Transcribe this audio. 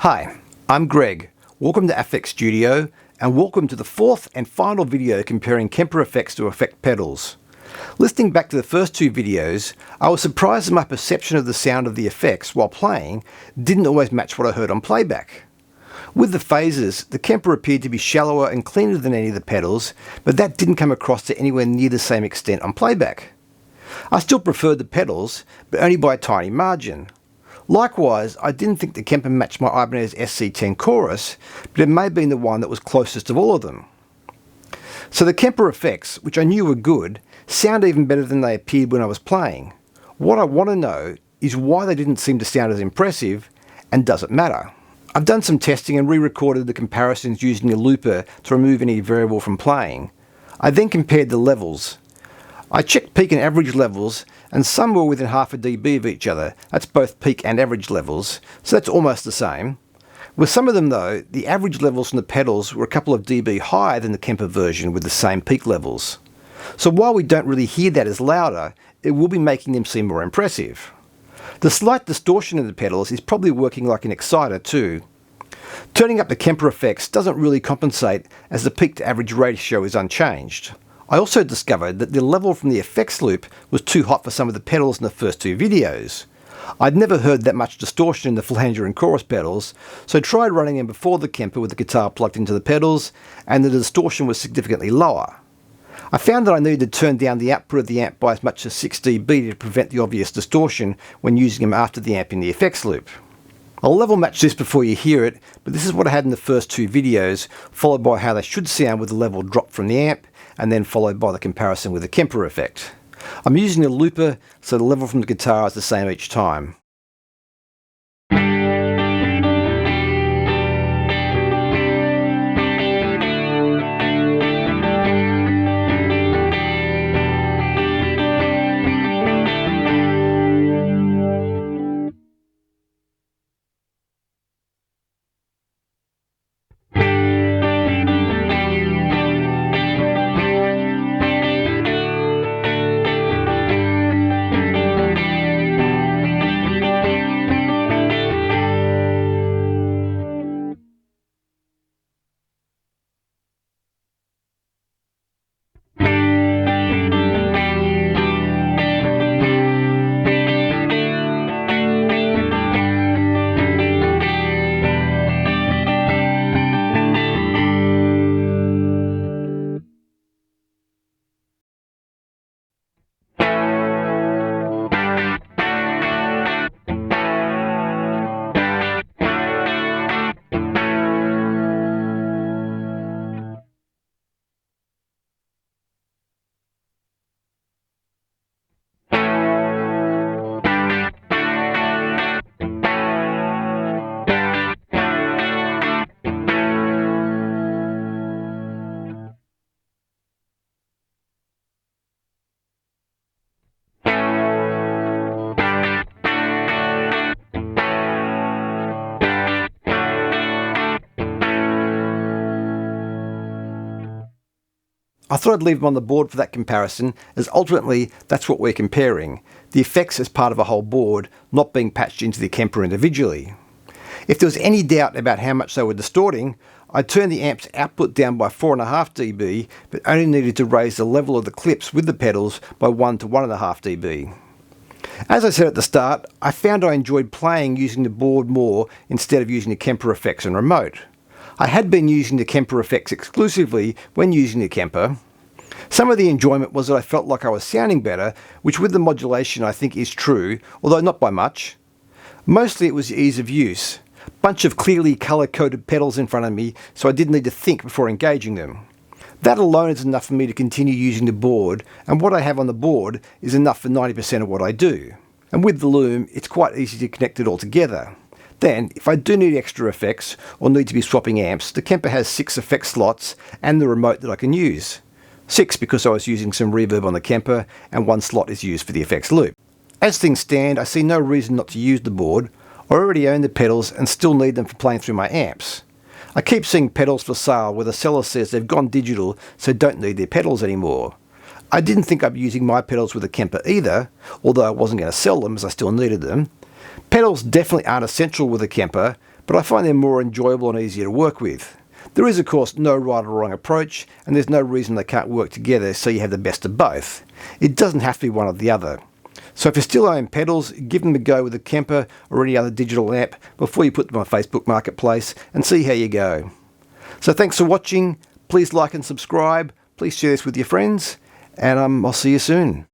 Hi, I'm Greg. Welcome to FX Studio and welcome to the fourth and final video comparing Kemper effects to effect pedals. Listening back to the first two videos, I was surprised that my perception of the sound of the effects while playing didn't always match what I heard on playback. With the phases, the Kemper appeared to be shallower and cleaner than any of the pedals, but that didn't come across to anywhere near the same extent on playback. I still preferred the pedals, but only by a tiny margin. Likewise, I didn't think the Kemper matched my Ibanez SC10 chorus, but it may have been the one that was closest of all of them. So the Kemper effects, which I knew were good, sound even better than they appeared when I was playing. What I want to know is why they didn't seem to sound as impressive, and does it matter? I've done some testing and re-recorded the comparisons using a looper to remove any variable from playing. I then compared the levels. I checked peak and average levels, and some were within half a dB of each other. That's both peak and average levels, so that's almost the same. With some of them though, the average levels from the pedals were a couple of dB higher than the Kemper version with the same peak levels. So while we don't really hear that as louder, it will be making them seem more impressive. The slight distortion in the pedals is probably working like an exciter too. Turning up the Kemper effects doesn't really compensate as the peak to average ratio is unchanged. I also discovered that the level from the effects loop was too hot for some of the pedals in the first two videos. I'd never heard that much distortion in the flanger and chorus pedals, so I tried running them before the Kemper with the guitar plugged into the pedals, and the distortion was significantly lower. I found that I needed to turn down the output of the amp by as much as 6 dB to prevent the obvious distortion when using them after the amp in the effects loop. I'll level match this before you hear it, but this is what I had in the first two videos, followed by how they should sound with the level dropped from the amp, and then followed by the comparison with the Kemper effect. I'm using a looper, so the level from the guitar is the same each time. I thought I'd leave them on the board for that comparison, as ultimately that's what we're comparing, the effects as part of a whole board, not being patched into the Kemper individually. If there was any doubt about how much they were distorting, I turned the amp's output down by 4.5 dB, but only needed to raise the level of the clips with the pedals by 1 to 1.5 dB. As I said at the start, I found I enjoyed playing using the board more instead of using the Kemper effects and remote. I had been using the Kemper effects exclusively when using the Kemper. Some of the enjoyment was that I felt like I was sounding better, which with the modulation I think is true, although not by much. Mostly it was the ease of use. Bunch of clearly colour-coded pedals in front of me, so I didn't need to think before engaging them. That alone is enough for me to continue using the board, and what I have on the board is enough for 90% of what I do. And with the loom, it's quite easy to connect it all together. Then, if I do need extra effects, or need to be swapping amps, the Kemper has 6 effect slots and the remote that I can use. 6 because I was using some reverb on the Kemper, and 1 slot is used for the effects loop. As things stand, I see no reason not to use the board. I already own the pedals and still need them for playing through my amps. I keep seeing pedals for sale where the seller says they've gone digital, so don't need their pedals anymore. I didn't think I'd be using my pedals with a Kemper either, although I wasn't going to sell them as I still needed them. Pedals definitely aren't essential with a Kemper, but I find them more enjoyable and easier to work with. There is of course no right or wrong approach, and there's no reason they can't work together so you have the best of both. It doesn't have to be one or the other. So if you still own pedals, give them a go with a Kemper or any other digital amp before you put them on Facebook Marketplace and see how you go. So thanks for watching. Please like and subscribe. Please share this with your friends, and I'll see you soon.